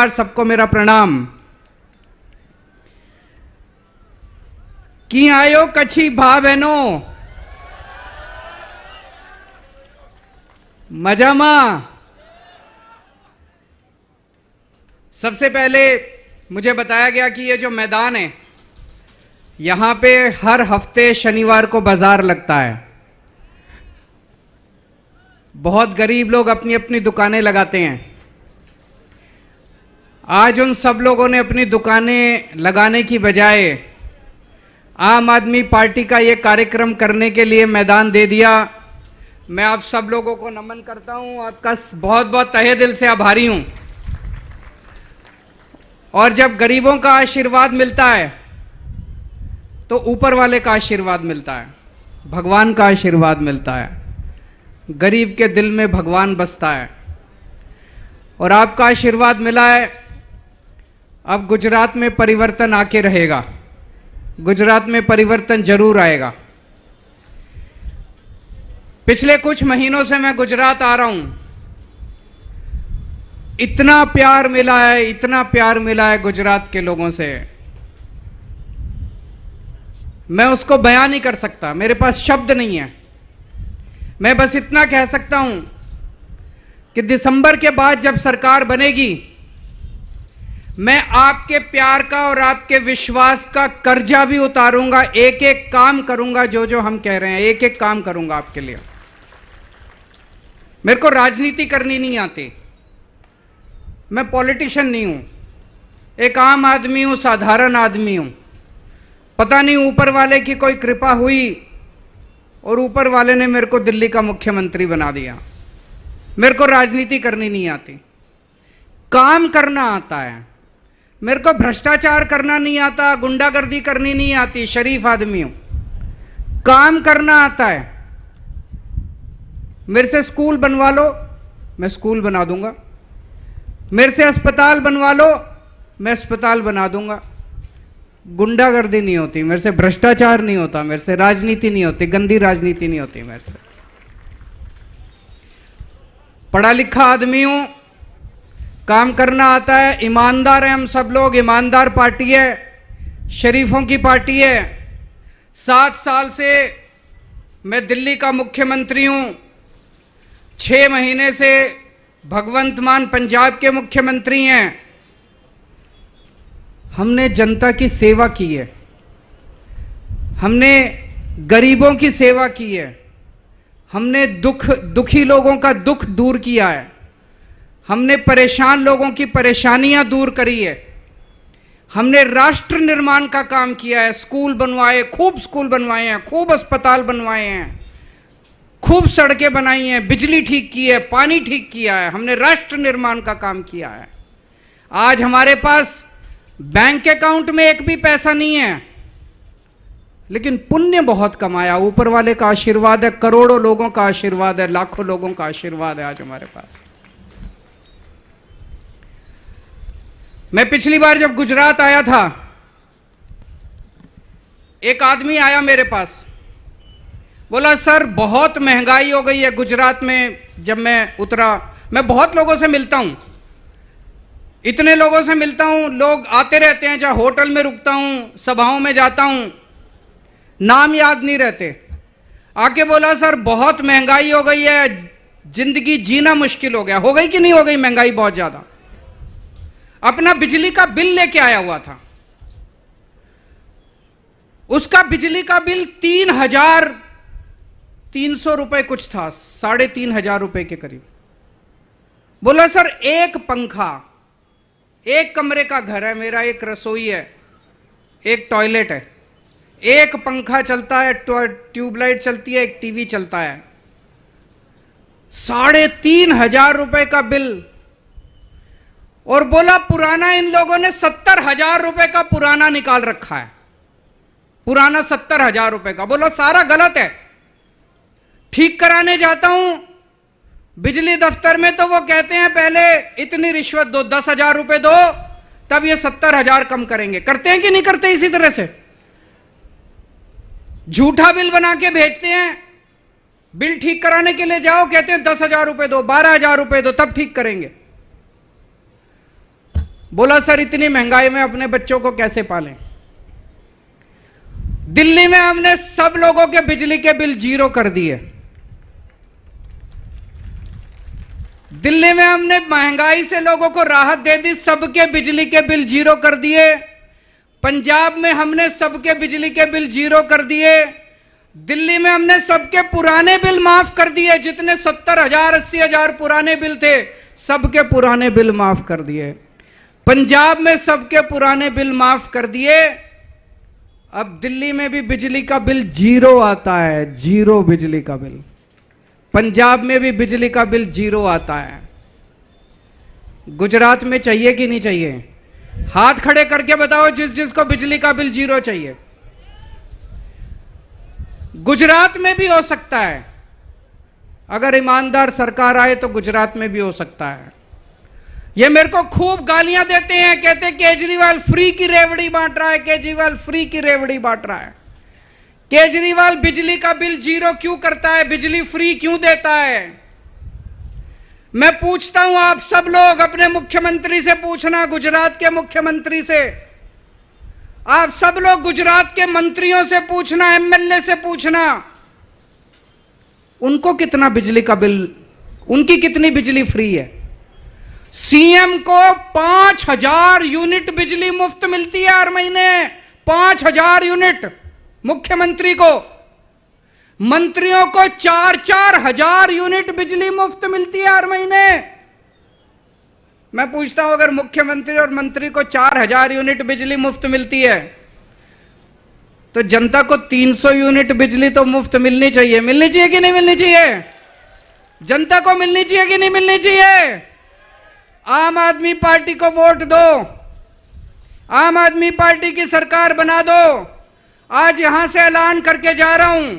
नमस्कार, सबको मेरा प्रणाम। की आयो कच्छी भा बहनो मजामा। सबसे पहले मुझे बताया गया कि ये जो मैदान है, यहां पे हर हफ्ते शनिवार को बाजार लगता है। बहुत गरीब लोग अपनी अपनी दुकानें लगाते हैं। आज उन सब लोगों ने अपनी दुकानें लगाने की बजाय आम आदमी पार्टी का ये कार्यक्रम करने के लिए मैदान दे दिया। मैं आप सब लोगों को नमन करता हूं, आपका बहुत बहुत तहे दिल से आभारी हूं। और जब गरीबों का आशीर्वाद मिलता है तो ऊपर वाले का आशीर्वाद मिलता है, भगवान का आशीर्वाद मिलता है। गरीब के दिल में भगवान बसता है और आपका आशीर्वाद मिला है। अब गुजरात में परिवर्तन आके रहेगा, गुजरात में परिवर्तन जरूर आएगा। पिछले कुछ महीनों से मैं गुजरात आ रहा हूं, इतना प्यार मिला है, इतना प्यार मिला है गुजरात के लोगों से, मैं उसको बयान नहीं कर सकता, मेरे पास शब्द नहीं है। मैं बस इतना कह सकता हूं कि दिसंबर के बाद जब सरकार बनेगी, मैं आपके प्यार का और आपके विश्वास का कर्जा भी उतारूंगा। एक एक काम करूंगा, जो जो हम कह रहे हैं, एक एक काम करूंगा आपके लिए। मेरे को राजनीति करनी नहीं आती, मैं पॉलिटिशियन नहीं हूं, एक आम आदमी हूं, साधारण आदमी हूं। पता नहीं ऊपर वाले की कोई कृपा हुई और ऊपर वाले ने मेरे को दिल्ली का मुख्यमंत्री बना दिया। मेरे को राजनीति करनी नहीं आती, काम करना आता है। मेरे को भ्रष्टाचार करना नहीं आता, गुंडागर्दी करनी नहीं आती, शरीफ आदमी हूं। काम करना आता है। मेरे से स्कूल बनवा लो, मैं स्कूल बना दूंगा। मेरे से अस्पताल बनवा लो, मैं अस्पताल बना दूंगा। गुंडागर्दी नहीं होती मेरे से, भ्रष्टाचार नहीं होता मेरे से, राजनीति नहीं होती, गंदी राजनीति नहीं होती मेरे से। पढ़ा लिखा आदमी हूं, काम करना आता है, ईमानदार है हम सब लोग। ईमानदार पार्टी है, शरीफों की पार्टी है। 7 साल से मैं दिल्ली का मुख्यमंत्री हूं। 6 महीने से भगवंत मान पंजाब के मुख्यमंत्री हैं। हमने जनता की सेवा की है, हमने गरीबों की सेवा की है, हमने दुखी लोगों का दुख दूर किया है, हमने परेशान लोगों की परेशानियां दूर करी है, हमने राष्ट्र निर्माण का काम किया है। स्कूल बनवाए, खूब स्कूल बनवाए हैं, खूब अस्पताल बनवाए हैं, खूब सड़कें बनाई हैं, बिजली ठीक की है, पानी ठीक किया है। हमने राष्ट्र निर्माण का काम किया है। आज हमारे पास बैंक अकाउंट में एक भी पैसा नहीं है, लेकिन पुण्य बहुत कमाया। ऊपर वाले का आशीर्वाद है, करोड़ों लोगों का आशीर्वाद है, लाखों लोगों का आशीर्वाद है आज हमारे पास। मैं पिछली बार जब गुजरात आया था, एक आदमी आया मेरे पास, बोला सर बहुत महंगाई हो गई है गुजरात में। जब मैं उतरा, मैं बहुत लोगों से मिलता हूं, इतने लोगों से मिलता हूं, लोग आते रहते हैं, चाहे होटल में रुकता हूं, सभाओं में जाता हूं, नाम याद नहीं रहते। आके बोला सर बहुत महंगाई हो गई है, जिंदगी जीना मुश्किल हो गया। हो गई कि नहीं हो गई महंगाई बहुत ज्यादा? अपना बिजली का बिल लेके आया हुआ था, उसका बिजली का बिल 3,300 रुपए कुछ था, 3,500 रुपए के करीब। बोला सर एक पंखा, एक कमरे का घर है मेरा, एक रसोई है, एक टॉयलेट है, एक पंखा चलता है, ट्यूबलाइट चलती है, एक टीवी चलता है, 3,500 रुपए का बिल। और बोला पुराना इन लोगों ने 70,000 रुपए का पुराना निकाल रखा है, पुराना 70,000 रुपए का। बोला सारा गलत है। ठीक कराने जाता हूं बिजली दफ्तर में तो वो कहते हैं पहले इतनी रिश्वत दो, 10,000 रुपए दो, तब ये 70,000 कम करेंगे। करते हैं कि नहीं करते? इसी तरह से झूठा बिल बना के भेजते हैं। बिल ठीक कराने के लिए जाओ, कहते हैं 10,000 रुपए दो, 12,000 रुपए दो, तब ठीक करेंगे। बोला सर इतनी महंगाई में अपने बच्चों को कैसे पालें। दिल्ली में हमने सब लोगों के बिजली के बिल 0 कर दिए। दिल्ली में हमने महंगाई से लोगों को राहत दे दी, सबके बिजली के बिल 0 कर दिए। पंजाब में हमने सबके बिजली के बिल 0 कर दिए। दिल्ली में हमने सबके पुराने बिल माफ कर दिए, जितने 70,000 80,000 पुराने बिल थे सबके पुराने बिल माफ कर दिए। पंजाब में सबके पुराने बिल माफ कर दिए। अब दिल्ली में भी बिजली का बिल 0 आता है, 0 बिजली का बिल। पंजाब में भी बिजली का बिल 0 आता है। गुजरात में चाहिए कि नहीं चाहिए? हाथ खड़े करके बताओ जिस जिसको बिजली का बिल 0 चाहिए। गुजरात में भी हो सकता है, अगर ईमानदार सरकार आए तो गुजरात में भी हो सकता है। ये मेरे को खूब गालियां देते हैं, कहते हैं केजरीवाल फ्री की रेवड़ी बांट रहा है, केजरीवाल फ्री की रेवड़ी बांट रहा है। केजरीवाल बिजली का बिल 0 क्यों करता है, बिजली फ्री क्यों देता है? मैं पूछता हूं, आप सब लोग अपने मुख्यमंत्री से पूछना, गुजरात के मुख्यमंत्री से, आप सब लोग गुजरात के मंत्रियों से पूछना, एमएलए से पूछना, उनको कितना बिजली का बिल, उनकी कितनी बिजली फ्री है। सीएम को 5,000 यूनिट बिजली मुफ्त मिलती है हर महीने, 5,000 यूनिट मुख्यमंत्री को। मंत्रियों को 4-4 हजार यूनिट बिजली मुफ्त मिलती है हर महीने। मैं पूछता हूं, अगर मुख्यमंत्री और मंत्री को 4,000 यूनिट बिजली मुफ्त मिलती है तो जनता को 300 यूनिट बिजली तो मुफ्त मिलनी चाहिए। मिलनी चाहिए कि नहीं मिलनी चाहिए? जनता को मिलनी चाहिए कि नहीं मिलनी चाहिए? आम आदमी पार्टी को वोट दो, आम आदमी पार्टी की सरकार बना दो। आज यहां से ऐलान करके जा रहा हूं,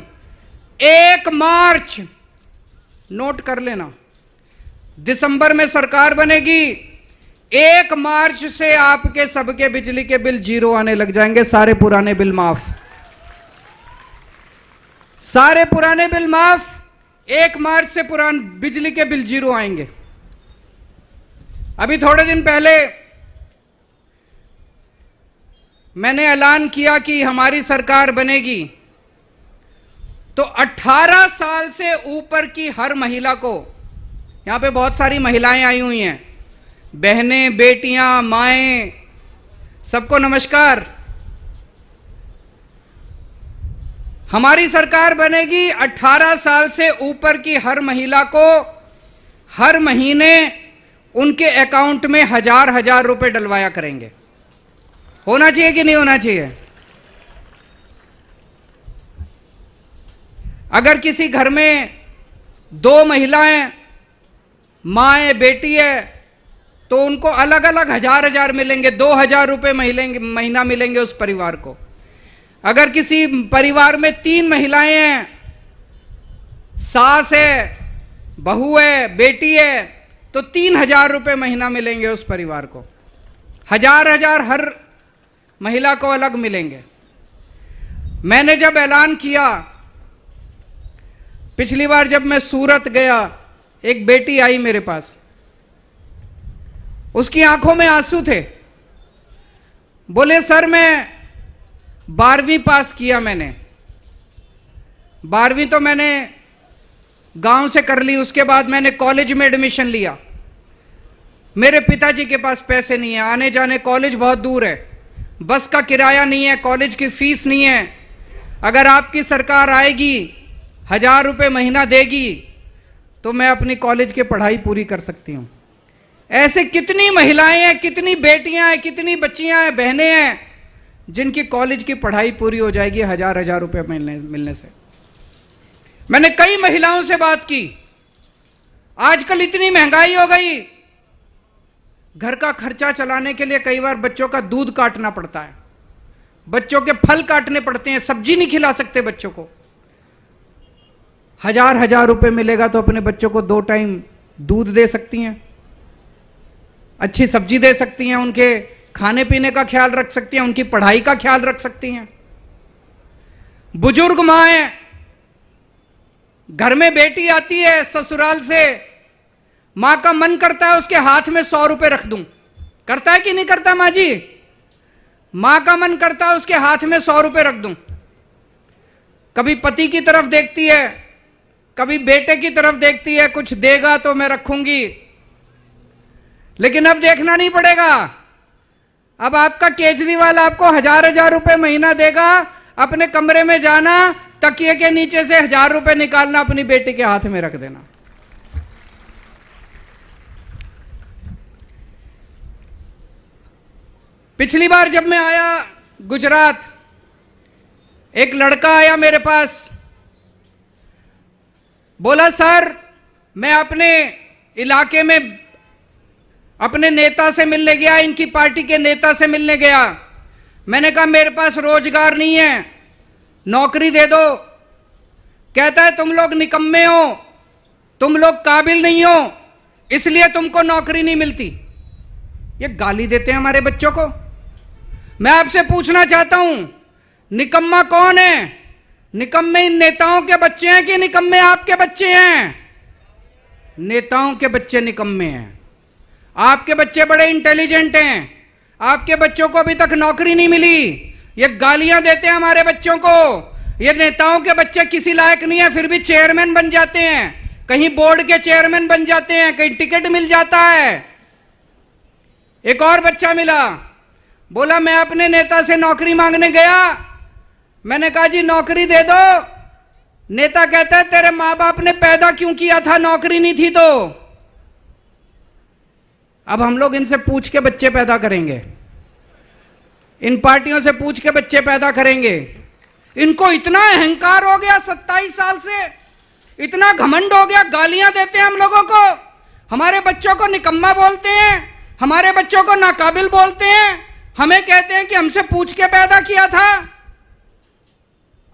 1 मार्च नोट कर लेना, दिसंबर में सरकार बनेगी, 1 मार्च से आपके सबके बिजली के बिल 0 आने लग जाएंगे, सारे पुराने बिल माफ, सारे पुराने बिल माफ। 1 मार्च से पुराने बिजली के बिल 0 आएंगे। अभी थोड़े दिन पहले मैंने ऐलान किया कि हमारी सरकार बनेगी तो 18 साल से ऊपर की हर महिला को, यहां पे बहुत सारी महिलाएं आई हुई हैं, बहनें, बेटियां, माएं, सबको नमस्कार। हमारी सरकार बनेगी, 18 साल से ऊपर की हर महिला को हर महीने उनके अकाउंट में 1,000 रुपए डलवाया करेंगे। होना चाहिए कि नहीं होना चाहिए? अगर किसी घर में 2 महिलाएं, माँ है, बेटी है, तो उनको अलग अलग 1,000 मिलेंगे, 2,000 रुपए महीना मिलेंगे उस परिवार को। अगर किसी परिवार में 3 महिलाएं हैं, सास है, बहू है, बेटी है, तो 3,000 रुपए महीना मिलेंगे उस परिवार को। 1,000 हर महिला को अलग मिलेंगे। मैंने जब ऐलान किया, पिछली बार जब मैं सूरत गया, एक बेटी आई मेरे पास, उसकी आंखों में आंसू थे। बोले सर मैं 12वीं पास किया, मैंने 12वीं तो मैंने गांव से कर ली, उसके बाद मैंने कॉलेज में एडमिशन लिया। मेरे पिताजी के पास पैसे नहीं है, आने जाने, कॉलेज बहुत दूर है, बस का किराया नहीं है, कॉलेज की फीस नहीं है। अगर आपकी सरकार आएगी, 1,000 रुपए महीना देगी, तो मैं अपनी कॉलेज की पढ़ाई पूरी कर सकती हूं। ऐसे कितनी महिलाएं हैं, कितनी बेटियां हैं, कितनी बच्चियां हैं, बहनें हैं, जिनकी कॉलेज की पढ़ाई पूरी हो जाएगी 1,000 रुपए मिलने से। मैंने कई महिलाओं से बात की। आजकल इतनी महंगाई हो गई, घर का खर्चा चलाने के लिए कई बार बच्चों का दूध काटना पड़ता है, बच्चों के फल काटने पड़ते हैं, सब्जी नहीं खिला सकते बच्चों को। 1,000 रुपए मिलेगा तो अपने बच्चों को 2 टाइम दूध दे सकती हैं, अच्छी सब्जी दे सकती हैं, उनके खाने पीने का ख्याल रख सकती हैं, उनकी पढ़ाई का ख्याल रख सकती हैं। बुजुर्ग मां है, घर में बेटी आती है ससुराल से, मां का मन करता है उसके हाथ में 100 रुपए रख दूं, करता है कि नहीं करता माँ जी? मां का मन करता है उसके हाथ में 100 रुपए रख दूं। कभी पति की तरफ देखती है, कभी बेटे की तरफ देखती है, कुछ देगा तो मैं रखूंगी। लेकिन अब देखना नहीं पड़ेगा। अब आपका केजरीवाल आपको 1000 रुपए महीना देगा, अपने कमरे में जाना, तकिए के नीचे से 1000 रुपए निकालना, अपनी बेटी के हाथ में रख देना। पिछली बार जब मैं आया गुजरात, एक लड़का आया मेरे पास, बोला सर मैं अपने इलाके में अपने नेता से मिलने गया, इनकी पार्टी के नेता से मिलने गया। मैंने कहा मेरे पास रोजगार नहीं है, नौकरी दे दो। कहता है तुम लोग निकम्मे हो, तुम लोग काबिल नहीं हो, इसलिए तुमको नौकरी नहीं मिलती। ये गाली देते हैं हमारे बच्चों को। मैं आपसे पूछना चाहता हूं, निकम्मा कौन है? निकम्मे इन नेताओं के बच्चे हैं कि निकम्मे आपके बच्चे हैं? नेताओं के बच्चे निकम्मे हैं। आपके बच्चे बड़े इंटेलिजेंट हैं, आपके बच्चों को अभी तक नौकरी नहीं मिली। ये गालियां देते हैं हमारे बच्चों को। ये नेताओं के बच्चे किसी लायक नहीं है, फिर भी चेयरमैन बन जाते हैं, कहीं बोर्ड के चेयरमैन बन जाते हैं, कहीं टिकट मिल जाता है। एक और बच्चा मिला, बोला मैं अपने नेता से नौकरी मांगने गया। मैंने कहा जी नौकरी दे दो। नेता कहता है तेरे मां बाप ने पैदा क्यों किया था, नौकरी नहीं थी तो। अब हम लोग इनसे पूछ के बच्चे पैदा करेंगे, इन पार्टियों से पूछ के बच्चे पैदा करेंगे। इनको इतना अहंकार हो गया 27 साल से, इतना घमंड हो गया, गालियां देते हैं हम लोगों को, हमारे बच्चों को निकम्मा बोलते हैं, हमारे बच्चों को नाकाबिल बोलते हैं, हमें कहते हैं कि हमसे पूछ के पैदा किया था।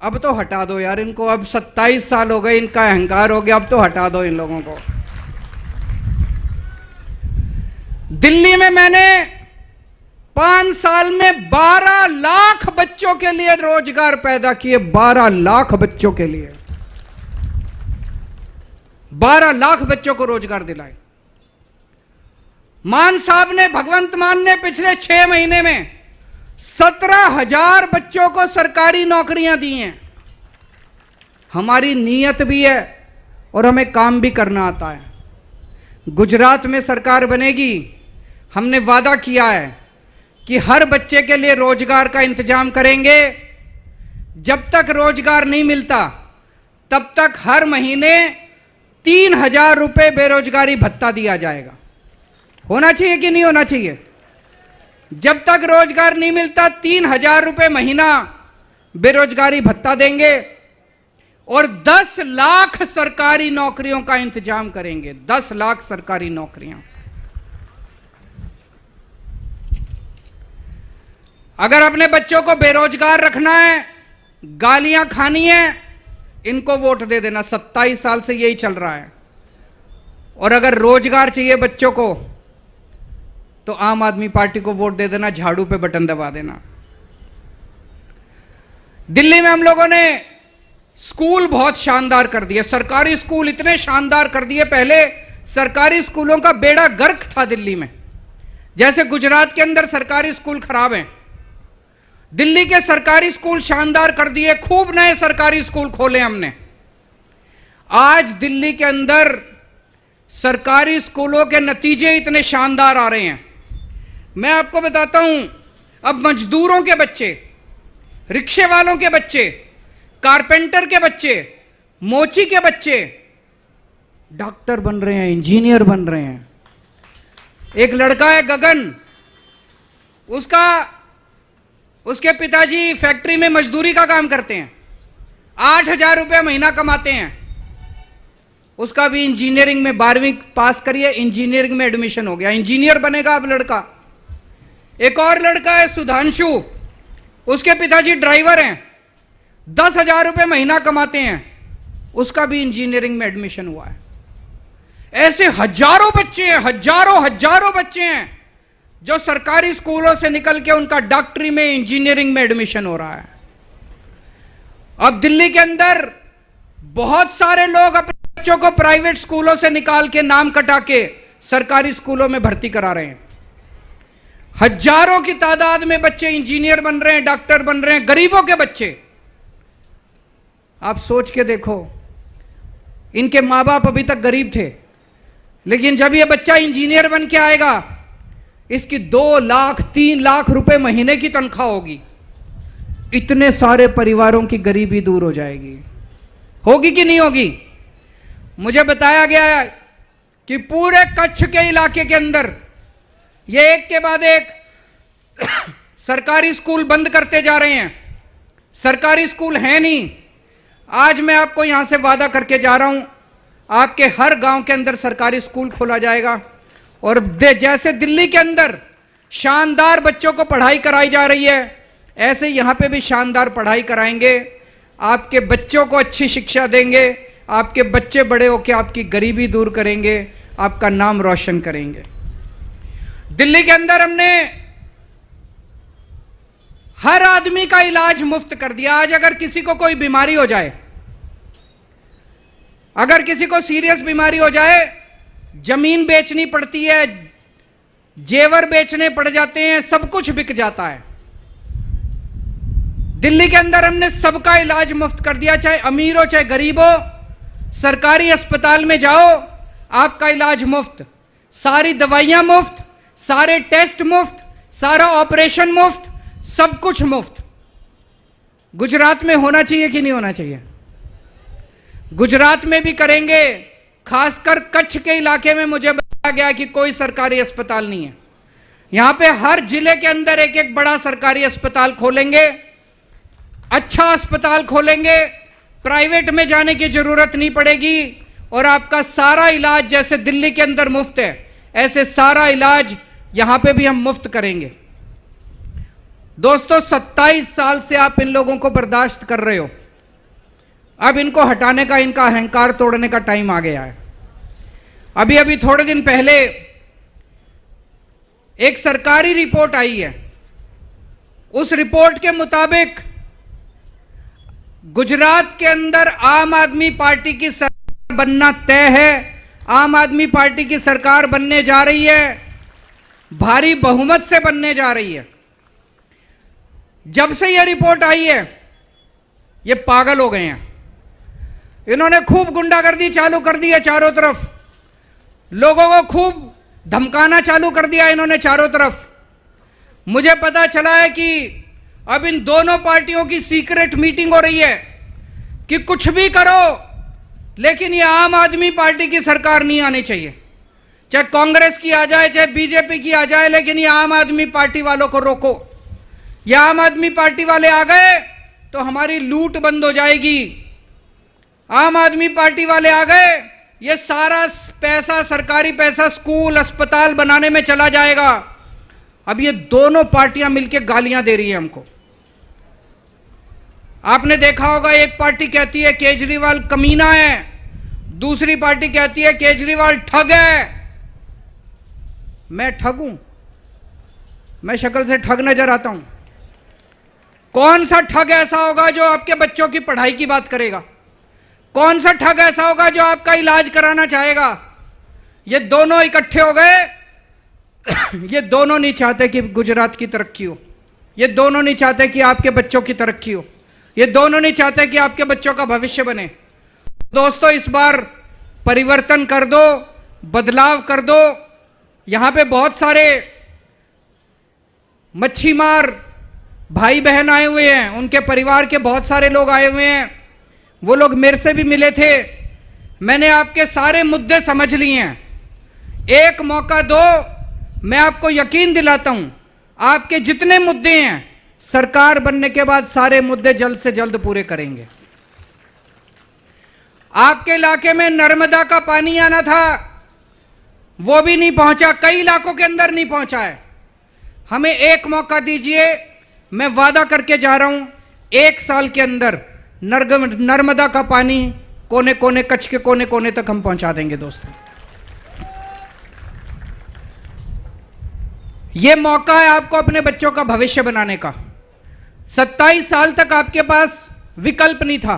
अब तो हटा दो यार इनको, अब 27 साल हो गए, इनका अहंकार हो गया, अब तो हटा दो इन लोगों को। दिल्ली में मैंने 5 साल में 12 लाख बच्चों के लिए रोजगार पैदा किए, 12 लाख बच्चों के लिए, 12 लाख बच्चों को रोजगार दिलाए। मान साहब ने, भगवंत मान ने पिछले 6 महीने में 17,000 बच्चों को सरकारी नौकरियां दी हैं। हमारी नीयत भी है और हमें काम भी करना आता है। गुजरात में सरकार बनेगी, हमने वादा किया है कि हर बच्चे के लिए रोजगार का इंतजाम करेंगे। जब तक रोजगार नहीं मिलता तब तक हर महीने 3,000 रुपए बेरोजगारी भत्ता दिया जाएगा। होना चाहिए कि नहीं होना चाहिए? जब तक रोजगार नहीं मिलता 3,000 रुपए महीना बेरोजगारी भत्ता देंगे और 10 लाख सरकारी नौकरियों का इंतजाम करेंगे। 10 लाख सरकारी नौकरियां। अगर अपने बच्चों को बेरोजगार रखना है, गालियां खानी है, इनको वोट दे देना। 27 साल से यही चल रहा है। और अगर रोजगार चाहिए बच्चों को तो आम आदमी पार्टी को वोट दे देना, झाड़ू पे बटन दबा देना। दिल्ली में हम लोगों ने स्कूल बहुत शानदार कर दिए, सरकारी स्कूल इतने शानदार कर दिए। पहले सरकारी स्कूलों का बेड़ा गर्क था दिल्ली में, जैसे गुजरात के अंदर सरकारी स्कूल खराब हैं, दिल्ली के सरकारी स्कूल शानदार कर दिए। खूब नए सरकारी स्कूल खोले हमने। आज दिल्ली के अंदर सरकारी स्कूलों के नतीजे इतने शानदार आ रहे हैं। मैं आपको बताता हूं, अब मजदूरों के बच्चे, रिक्शे वालों के बच्चे, कारपेंटर के बच्चे, मोची के बच्चे डॉक्टर बन रहे हैं, इंजीनियर बन रहे हैं। एक लड़का है गगन, उसके पिताजी फैक्ट्री में मजदूरी का काम करते हैं, 8,000 रुपये महीना कमाते हैं। उसका भी इंजीनियरिंग में 12वीं पास करिए, इंजीनियरिंग में एडमिशन हो गया, इंजीनियर बनेगा अब लड़का। एक और लड़का है सुधांशु, उसके पिताजी ड्राइवर हैं, 10,000 रुपये महीना कमाते हैं, उसका भी इंजीनियरिंग में एडमिशन हुआ है। ऐसे हजारों बच्चे हैं, हजारों बच्चे हैं जो सरकारी स्कूलों से निकल के उनका डॉक्टरी में, इंजीनियरिंग में एडमिशन हो रहा है। अब दिल्ली के अंदर बहुत सारे लोग अपने बच्चों को प्राइवेट स्कूलों से निकाल के, नाम कटा के सरकारी स्कूलों में भर्ती करा रहे हैं। हजारों की तादाद में बच्चे इंजीनियर बन रहे हैं, डॉक्टर बन रहे हैं, गरीबों के बच्चे। आप सोच के देखो, इनके मां बाप अभी तक गरीब थे, लेकिन जब ये बच्चा इंजीनियर बन के आएगा, इसकी 2 लाख 3 लाख रुपए महीने की तनख्वाह होगी। इतने सारे परिवारों की गरीबी दूर हो जाएगी। होगी कि नहीं होगी? मुझे बताया गया है कि पूरे कच्छ के इलाके के अंदर ये एक के बाद एक सरकारी स्कूल बंद करते जा रहे हैं। सरकारी स्कूल है नहीं। आज मैं आपको यहां से वादा करके जा रहा हूं, आपके हर गांव के अंदर सरकारी स्कूल खोला जाएगा। और जैसे दिल्ली के अंदर शानदार बच्चों को पढ़ाई कराई जा रही है, ऐसे यहां पे भी शानदार पढ़ाई कराएंगे। आपके बच्चों को अच्छी शिक्षा देंगे, आपके बच्चे बड़े होकर आपकी गरीबी दूर करेंगे, आपका नाम रोशन करेंगे। दिल्ली के अंदर हमने हर आदमी का इलाज मुफ्त कर दिया। आज अगर किसी को कोई बीमारी हो जाए, अगर किसी को सीरियस बीमारी हो जाए, जमीन बेचनी पड़ती है, जेवर बेचने पड़ जाते हैं, सब कुछ बिक जाता है। दिल्ली के अंदर हमने सबका इलाज मुफ्त कर दिया, चाहे अमीर हो चाहे गरीब हो। सरकारी अस्पताल में जाओ, आपका इलाज मुफ्त, सारी दवाइयां मुफ्त, सारे टेस्ट मुफ्त, सारा ऑपरेशन मुफ्त, सब कुछ मुफ्त। गुजरात में होना चाहिए कि नहीं होना चाहिए? गुजरात में भी करेंगे। खासकर कच्छ के इलाके में मुझे बताया गया कि कोई सरकारी अस्पताल नहीं है। यहां पे हर जिले के अंदर एक एक बड़ा सरकारी अस्पताल खोलेंगे, अच्छा अस्पताल खोलेंगे, प्राइवेट में जाने की जरूरत नहीं पड़ेगी। और आपका सारा इलाज जैसे दिल्ली के अंदर मुफ्त है, ऐसे सारा इलाज यहां पे भी हम मुफ्त करेंगे। दोस्तों, 27 साल से आप इन लोगों को बर्दाश्त कर रहे हो। अब इनको हटाने का, इनका अहंकार तोड़ने का टाइम आ गया है। अभी अभी थोड़े दिन पहले एक सरकारी रिपोर्ट आई है। उस रिपोर्ट के मुताबिक गुजरात के अंदर आम आदमी पार्टी की सरकार बनना तय है। आम आदमी पार्टी की सरकार बनने जा रही है, भारी बहुमत से बनने जा रही है। जब से यह रिपोर्ट आई है, ये पागल हो गए हैं। इन्होंने खूब गुंडागर्दी चालू कर दी है चारों तरफ, लोगों को खूब धमकाना चालू कर दिया इन्होंने चारों तरफ। मुझे पता चला है कि अब इन दोनों पार्टियों की सीक्रेट मीटिंग हो रही है कि कुछ भी करो, लेकिन ये आम आदमी पार्टी की सरकार नहीं आनी चाहिए। चाहे कांग्रेस की आ जाए, चाहे बीजेपी की आ जाए, लेकिन ये आम आदमी पार्टी वालों को रोको। ये आम आदमी पार्टी वाले आ गए तो हमारी लूट बंद हो जाएगी। आम आदमी पार्टी वाले आ गए, ये सारा पैसा, सरकारी पैसा स्कूल अस्पताल बनाने में चला जाएगा। अब ये दोनों पार्टियां मिलकर गालियां दे रही है हमको। आपने देखा होगा, एक पार्टी कहती है केजरीवाल कमीना है, दूसरी पार्टी कहती है केजरीवाल ठग है। मैं ठग हूं? मैं शक्ल से ठग नजर आता हूं? कौन सा ठग ऐसा होगा जो आपके बच्चों की पढ़ाई की बात करेगा? कौन सा ठग ऐसा होगा जो आपका इलाज कराना चाहेगा? ये दोनों इकट्ठे हो गए। ये दोनों नहीं चाहते कि गुजरात की तरक्की हो, ये दोनों नहीं चाहते कि आपके बच्चों की तरक्की हो, ये दोनों नहीं चाहते कि आपके बच्चों का भविष्य बने। दोस्तों, इस बार परिवर्तन कर दो, बदलाव कर दो। यहां पे बहुत सारे मच्छीमार भाई बहन आए हुए हैं, उनके परिवार के बहुत सारे लोग आए हुए हैं। वो लोग मेरे से भी मिले थे। मैंने आपके सारे मुद्दे समझ लिए हैं। एक मौका दो, मैं आपको यकीन दिलाता हूं, आपके जितने मुद्दे हैं सरकार बनने के बाद सारे मुद्दे जल्द से जल्द पूरे करेंगे। आपके इलाके में नर्मदा का पानी आना था, वो भी नहीं पहुंचा, कई इलाकों के अंदर नहीं पहुंचा है। हमें एक मौका दीजिए, मैं वादा करके जा रहा हूं, 1 साल के अंदर नर्मदा का पानी कोने कोने, कच्छ के कोने कोने तक हम पहुंचा देंगे। दोस्तों, यह मौका है आपको अपने बच्चों का भविष्य बनाने का। 27 साल तक आपके पास विकल्प नहीं था।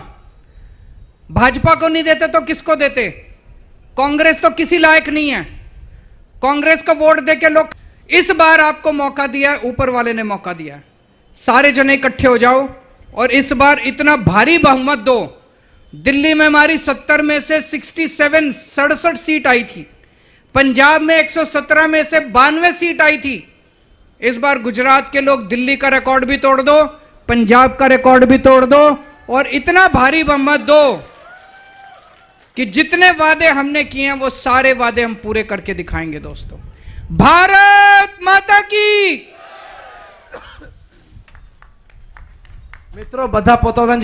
भाजपा को नहीं देते तो किसको देते? कांग्रेस तो किसी लायक नहीं है। कांग्रेस को वोट देके लोग, इस बार आपको मौका दिया है, ऊपर वाले ने मौका दिया है। सारे जने इकट्ठे हो जाओ और इस बार इतना भारी बहुमत दो। दिल्ली में हमारी 70 में से 67 सीट आई थी, पंजाब में 117 में से 92 सीट आई थी। इस बार गुजरात के लोग दिल्ली का रिकॉर्ड भी तोड़ दो, पंजाब का रिकॉर्ड भी तोड़ दो और इतना भारी बहुमत दो कि जितने वादे हमने किए हैं वो सारे वादे हम पूरे करके दिखाएंगे। दोस्तों, भारत माता की। મિત્રો બધા પોતાની